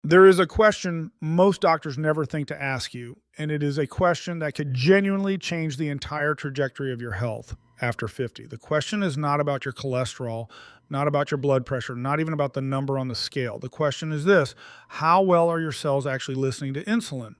There is a question most doctors never think to ask you, and it is a question that could genuinely change the entire trajectory of your health after 50. The question is not about your cholesterol, not about your blood pressure, not even about the number on the scale. The question is this: how well are your cells actually listening to insulin?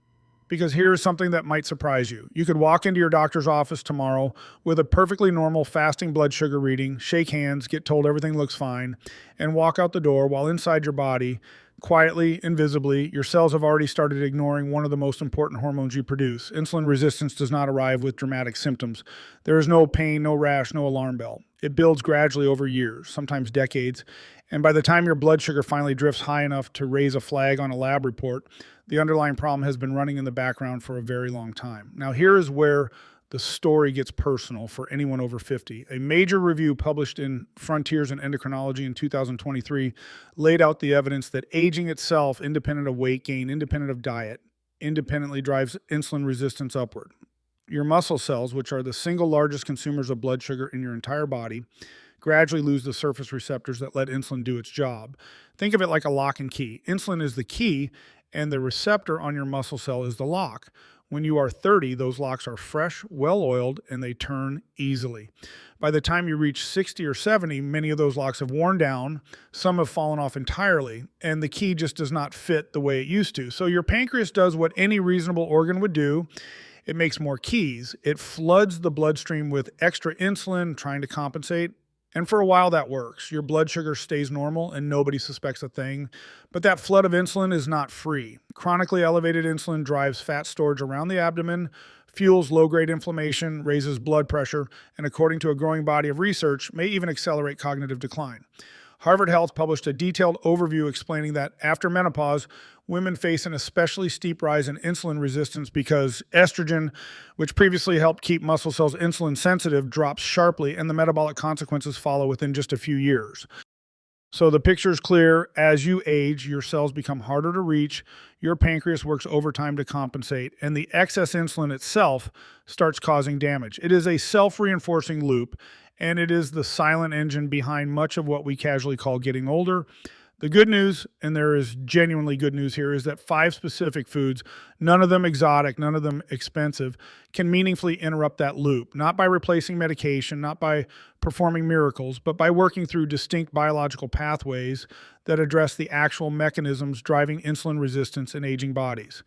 Because here's something that might surprise you. You could walk into your doctor's office tomorrow with a perfectly normal fasting blood sugar reading, shake hands, get told everything looks fine, and walk out the door while inside your body, quietly, invisibly, your cells have already started ignoring one of the most important hormones you produce. Insulin resistance does not arrive with dramatic symptoms. There is no pain, no rash, no alarm bell. It builds gradually over years, sometimes decades, and by the time your blood sugar finally drifts high enough to raise a flag on a lab report, the underlying problem has been running in the background for a very long time. Now, here is where the story gets personal for anyone over 50. A major review published in Frontiers in Endocrinology in 2023 laid out the evidence that aging itself, independent of weight gain, independent of diet, independently drives insulin resistance upward. Your muscle cells, which are the single largest consumers of blood sugar in your entire body, gradually lose the surface receptors that let insulin do its job. Think of it like a lock and key. Insulin is the key, and the receptor on your muscle cell is the lock. When you are 30, those locks are fresh, well-oiled, and they turn easily. By the time you reach 60 or 70, many of those locks have worn down, some have fallen off entirely, and the key just does not fit the way it used to. So your pancreas does what any reasonable organ would do. It makes more keys. It floods the bloodstream with extra insulin, trying to compensate. And for a while that works. Your blood sugar stays normal and nobody suspects a thing. But that flood of insulin is not free. Chronically elevated insulin drives fat storage around the abdomen, fuels low-grade inflammation, raises blood pressure, and according to a growing body of research, may even accelerate cognitive decline. Harvard Health published a detailed overview explaining that after menopause, women face an especially steep rise in insulin resistance because estrogen, which previously helped keep muscle cells insulin sensitive, drops sharply, and the metabolic consequences follow within just a few years. So the picture is clear. As you age, your cells become harder to reach, your pancreas works overtime to compensate, and the excess insulin itself starts causing damage. It is a self-reinforcing loop, and it is the silent engine behind much of what we casually call getting older. The good news, and there is genuinely good news here, is that 5 specific foods, none of them exotic, none of them expensive, can meaningfully interrupt that loop, not by replacing medication, not by performing miracles, but by working through distinct biological pathways that address the actual mechanisms driving insulin resistance in aging bodies.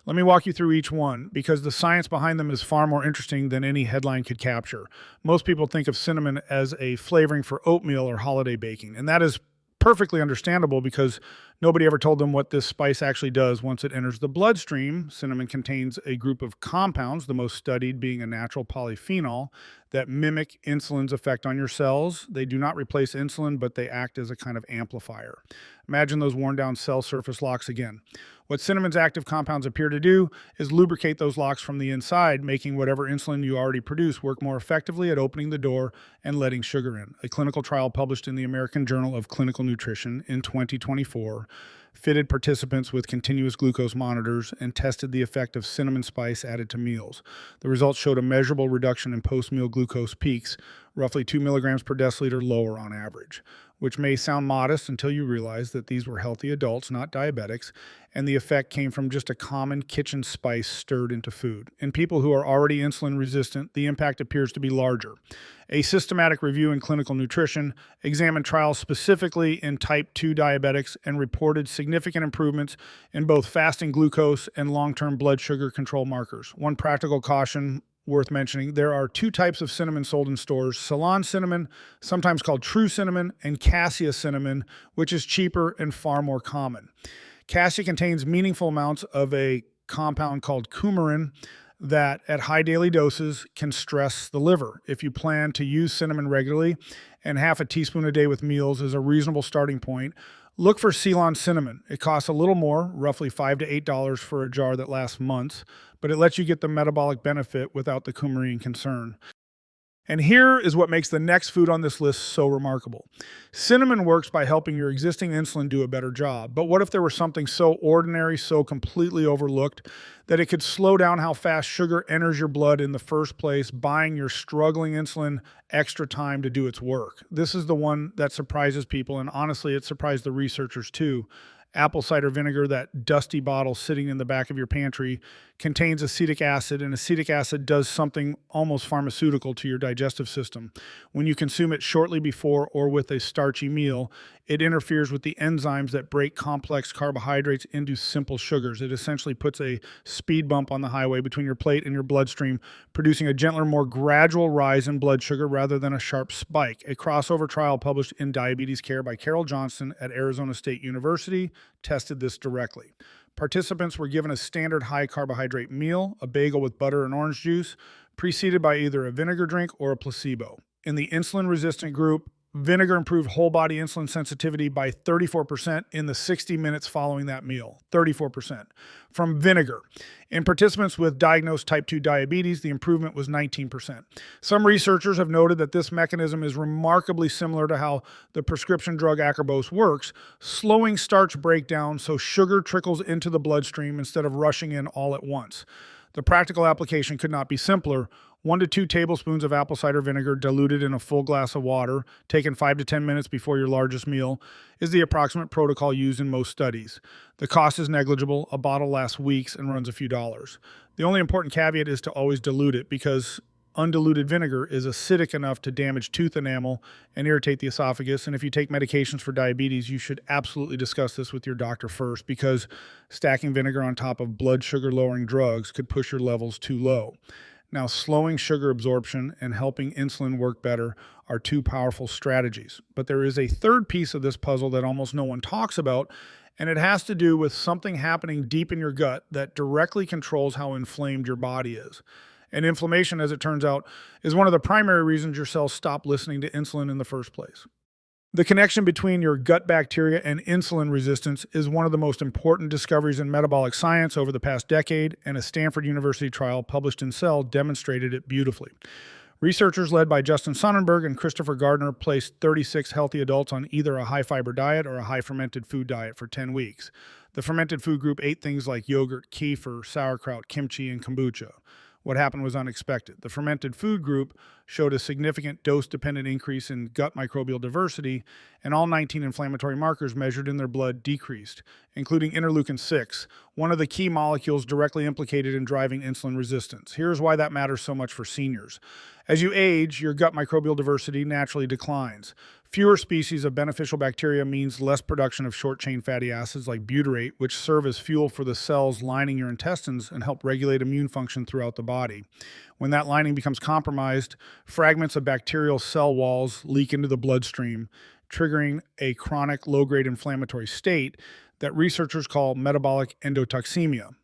Let me walk you through each one because the science behind them is far more interesting than any headline could capture. Most people think of cinnamon as a flavoring for oatmeal or holiday baking, and that is perfectly understandable because nobody ever told them what this spice actually does once it enters the bloodstream. Cinnamon contains a group of compounds, the most studied being a natural polyphenol, that mimic insulin's effect on your cells. They do not replace insulin, but they act as a kind of amplifier. Imagine those worn down cell surface locks again. What cinnamon's active compounds appear to do is lubricate those locks from the inside, making whatever insulin you already produce work more effectively at opening the door and letting sugar in. A clinical trial published in the American Journal of Clinical Nutrition in 2024 fitted participants with continuous glucose monitors and tested the effect of cinnamon spice added to meals. The results showed a measurable reduction in post-meal glucose peaks, roughly 2 milligrams per deciliter lower on average, which may sound modest until you realize that these were healthy adults, not diabetics, and the effect came from just a common kitchen spice stirred into food. In people who are already insulin resistant, the impact appears to be larger. A systematic review in clinical nutrition examined trials specifically in type 2 diabetics and reported significant improvements in both fasting glucose and long-term blood sugar control markers. One practical caution worth mentioning: there are 2 types of cinnamon sold in stores: Ceylon cinnamon, sometimes called true cinnamon, and cassia cinnamon, which is cheaper and far more common. Cassia contains meaningful amounts of a compound called coumarin that at high daily doses can stress the liver. If you plan to use cinnamon regularly, and half a teaspoon a day with meals is a reasonable starting point, look for Ceylon cinnamon. It costs a little more, roughly $5 to $8 for a jar that lasts months, but it lets you get the metabolic benefit without the coumarin concern. And here is what makes the next food on this list so remarkable. Cinnamon works by helping your existing insulin do a better job. But what if there was something so ordinary, so completely overlooked, that it could slow down how fast sugar enters your blood in the first place, buying your struggling insulin extra time to do its work? This is the one that surprises people, and honestly, it surprised the researchers too. Apple cider vinegar, that dusty bottle sitting in the back of your pantry, contains acetic acid, and acetic acid does something almost pharmaceutical to your digestive system. When you consume it shortly before or with a starchy meal, it interferes with the enzymes that break complex carbohydrates into simple sugars. It essentially puts a speed bump on the highway between your plate and your bloodstream, producing a gentler, more gradual rise in blood sugar rather than a sharp spike. A crossover trial published in Diabetes Care by Carol Johnson at Arizona State University tested this directly. Participants were given a standard high carbohydrate meal, a bagel with butter and orange juice, preceded by either a vinegar drink or a placebo. In the insulin-resistant group, vinegar improved whole body insulin sensitivity by 34% in the 60 minutes following that meal. 34% from vinegar. In participants with diagnosed type 2 diabetes, the improvement was 19%. Some researchers have noted that this mechanism is remarkably similar to how the prescription drug acarbose works, slowing starch breakdown so sugar trickles into the bloodstream instead of rushing in all at once. The practical application could not be simpler. 1 to 2 tablespoons of apple cider vinegar diluted in a full glass of water, taken 5 to 10 minutes before your largest meal, is the approximate protocol used in most studies. The cost is negligible. A bottle lasts weeks and runs a few dollars. The only important caveat is to always dilute it, because undiluted vinegar is acidic enough to damage tooth enamel and irritate the esophagus. And if you take medications for diabetes, you should absolutely discuss this with your doctor first, because stacking vinegar on top of blood sugar lowering drugs could push your levels too low. Now, slowing sugar absorption and helping insulin work better are two powerful strategies. But there is a third piece of this puzzle that almost no one talks about, and it has to do with something happening deep in your gut that directly controls how inflamed your body is. And inflammation, as it turns out, is one of the primary reasons your cells stop listening to insulin in the first place. The connection between your gut bacteria and insulin resistance is one of the most important discoveries in metabolic science over the past decade, and a Stanford University trial published in Cell demonstrated it beautifully. Researchers led by Justin Sonnenberg and Christopher Gardner placed 36 healthy adults on either a high-fiber diet or a high-fermented food diet for 10 weeks. The fermented food group ate things like yogurt, kefir, sauerkraut, kimchi, and kombucha. What happened was unexpected. The fermented food group showed a significant dose-dependent increase in gut microbial diversity, and all 19 inflammatory markers measured in their blood decreased, including interleukin-6, one of the key molecules directly implicated in driving insulin resistance. Here's why that matters so much for seniors. As you age, your gut microbial diversity naturally declines. Fewer species of beneficial bacteria means less production of short-chain fatty acids like butyrate, which serve as fuel for the cells lining your intestines and help regulate immune function throughout the body. When that lining becomes compromised, fragments of bacterial cell walls leak into the bloodstream, triggering a chronic low-grade inflammatory state that researchers call metabolic endotoxemia.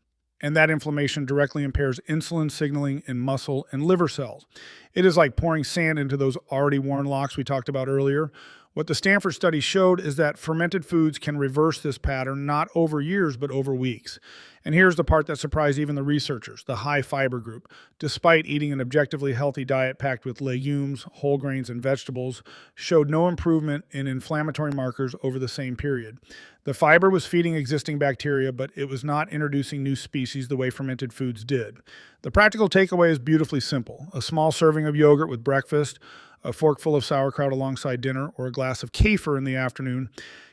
And that inflammation directly impairs insulin signaling in muscle and liver cells. It is like pouring sand into those already worn locks we talked about earlier. What the Stanford study showed is that fermented foods can reverse this pattern, not over years, but over weeks. And here's the part that surprised even the researchers, the high fiber group. Despite eating an objectively healthy diet packed with legumes, whole grains, and vegetables, showed no improvement in inflammatory markers over the same period. The fiber was feeding existing bacteria, but it was not introducing new species the way fermented foods did. The practical takeaway is beautifully simple. A small serving of yogurt with breakfast, a forkful of sauerkraut alongside dinner, or a glass of kefir in the afternoon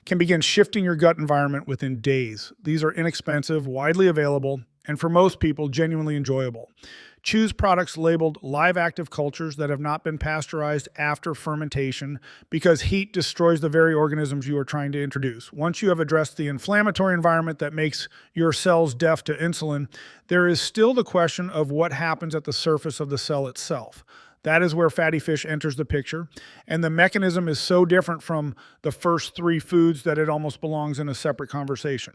can begin shifting your gut environment within days. These are inexpensive, widely available, and for most people, genuinely enjoyable. Choose products labeled live active cultures that have not been pasteurized after fermentation, because heat destroys the very organisms you are trying to introduce. Once you have addressed the inflammatory environment that makes your cells deaf to insulin, there is still the question of what happens at the surface of the cell itself. That is where fatty fish enters the picture, and the mechanism is so different from the first three foods that it almost belongs in a separate conversation.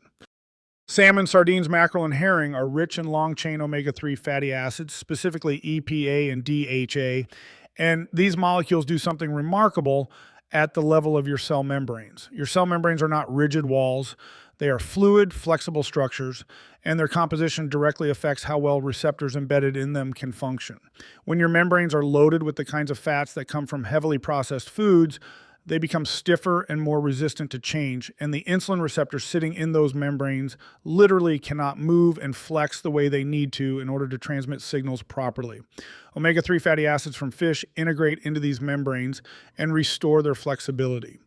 Salmon, sardines, mackerel, and herring are rich in long-chain omega-3 fatty acids, specifically EPA and DHA, and these molecules do something remarkable at the level of your cell membranes. Your cell membranes are not rigid walls. They are fluid, flexible structures, and their composition directly affects how well receptors embedded in them can function. When your membranes are loaded with the kinds of fats that come from heavily processed foods, they become stiffer and more resistant to change, and the insulin receptors sitting in those membranes literally cannot move and flex the way they need to in order to transmit signals properly. Omega-3 fatty acids from fish integrate into these membranes and restore their flexibility.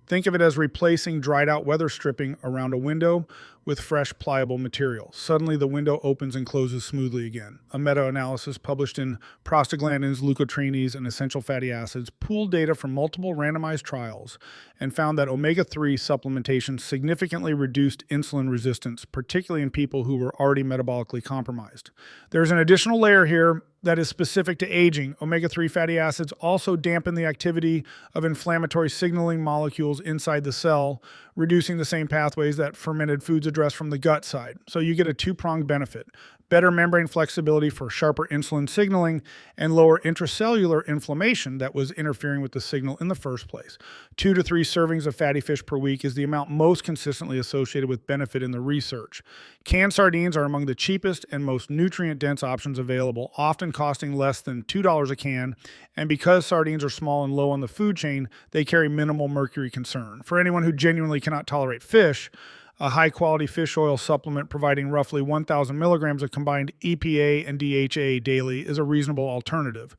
Think of it as replacing dried out weather stripping around a window with fresh, pliable material. Suddenly, the window opens and closes smoothly again. A meta-analysis published in Prostaglandins, Leukotrienes, and Essential Fatty Acids pooled data from multiple randomized trials and found that omega-3 supplementation significantly reduced insulin resistance, particularly in people who were already metabolically compromised. There's an additional layer here that is specific to aging. Omega-3 fatty acids also dampen the activity of inflammatory signaling molecules inside the cell, reducing the same pathways that fermented foods address from the gut side. So you get a two-pronged benefit: better membrane flexibility for sharper insulin signaling and lower intracellular inflammation that was interfering with the signal in the first place. 2 to 3 servings of fatty fish per week is the amount most consistently associated with benefit in the research. Canned sardines are among the cheapest and most nutrient-dense options available, often costing less than $2 a can, and because sardines are small and low on the food chain, they carry minimal mercury concern. For anyone who genuinely cannot tolerate fish, a high-quality fish oil supplement providing roughly 1,000 milligrams of combined EPA and DHA daily is a reasonable alternative,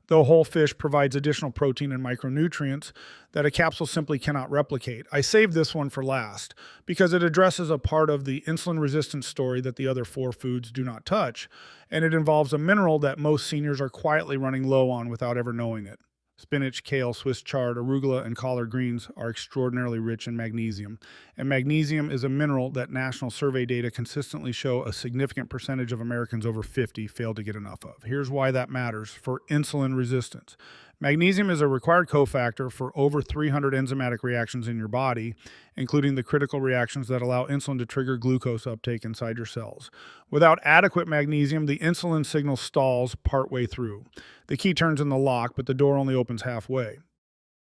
though whole fish provides additional protein and micronutrients that a capsule simply cannot replicate. I saved this one for last because it addresses a part of the insulin resistance story that the other 4 foods do not touch, and it involves a mineral that most seniors are quietly running low on without ever knowing it. Spinach, kale, Swiss chard, arugula, and collard greens are extraordinarily rich in magnesium, and magnesium is a mineral that national survey data consistently show a significant percentage of Americans over 50 fail to get enough of. Here's why that matters for insulin resistance. Magnesium is a required cofactor for over 300 enzymatic reactions in your body, including the critical reactions that allow insulin to trigger glucose uptake inside your cells. Without adequate magnesium, the insulin signal stalls partway through. The key turns in the lock, but the door only opens halfway.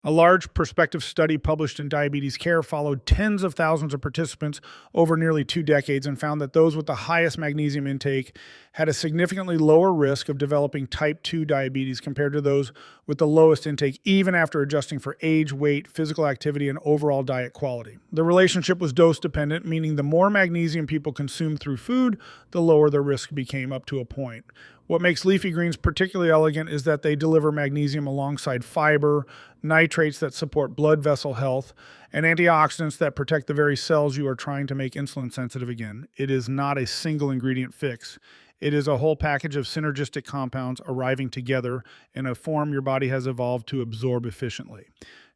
A large prospective study published in Diabetes Care followed tens of thousands of participants over nearly 2 decades and found that those with the highest magnesium intake had a significantly lower risk of developing type 2 diabetes compared to those with the lowest intake, even after adjusting for age, weight, physical activity, and overall diet quality. The relationship was dose dependent, meaning the more magnesium people consumed through food, the lower the risk became up to a point. What makes leafy greens particularly elegant is that they deliver magnesium alongside fiber, nitrates that support blood vessel health, and antioxidants that protect the very cells you are trying to make insulin sensitive again. It is not a single ingredient fix. It is a whole package of synergistic compounds arriving together in a form your body has evolved to absorb efficiently.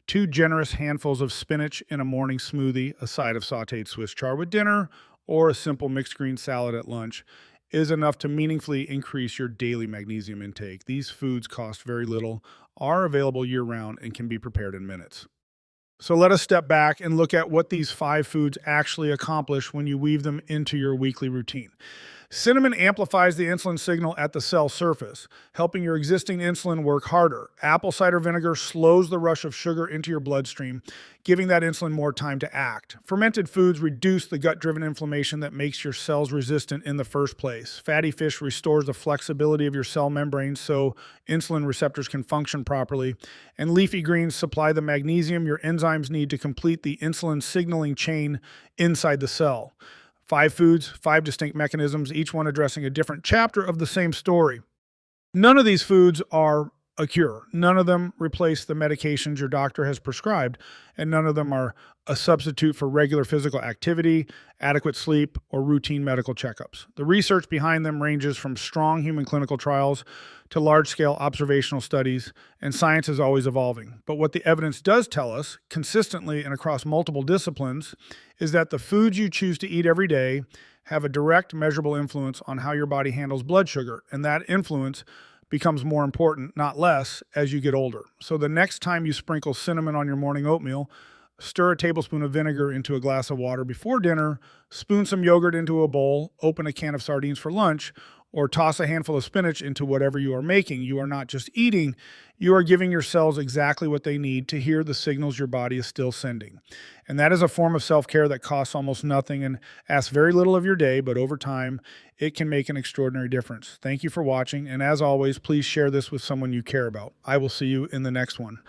2 generous handfuls of spinach in a morning smoothie, a side of sautéed Swiss chard with dinner, or a simple mixed green salad at lunch is enough to meaningfully increase your daily magnesium intake. These foods cost very little, are available year-round, and can be prepared in minutes. So let us step back and look at what these 5 foods actually accomplish when you weave them into your weekly routine. Cinnamon amplifies the insulin signal at the cell surface, helping your existing insulin work harder. Apple cider vinegar slows the rush of sugar into your bloodstream, giving that insulin more time to act. Fermented foods reduce the gut-driven inflammation that makes your cells resistant in the first place. Fatty fish restores the flexibility of your cell membranes so insulin receptors can function properly. And leafy greens supply the magnesium your enzymes need to complete the insulin signaling chain inside the cell. 5 foods, 5 distinct mechanisms, each one addressing a different chapter of the same story. None of these foods are a cure. None of them replace the medications your doctor has prescribed, and none of them are a substitute for regular physical activity, adequate sleep, or routine medical checkups. The research behind them ranges from strong human clinical trials to large-scale observational studies, and science is always evolving. But what the evidence does tell us, consistently and across multiple disciplines, is that the foods you choose to eat every day have a direct, measurable influence on how your body handles blood sugar, and that influence becomes more important, not less, as you get older. So the next time you sprinkle cinnamon on your morning oatmeal, stir a tablespoon of vinegar into a glass of water before dinner, spoon some yogurt into a bowl, open a can of sardines for lunch, or toss a handful of spinach into whatever you are making. You are not just eating, you are giving your cells exactly what they need to hear the signals your body is still sending. And that is a form of self-care that costs almost nothing and asks very little of your day, but over time, it can make an extraordinary difference. Thank you for watching, and as always, please share this with someone you care about. I will see you in the next one.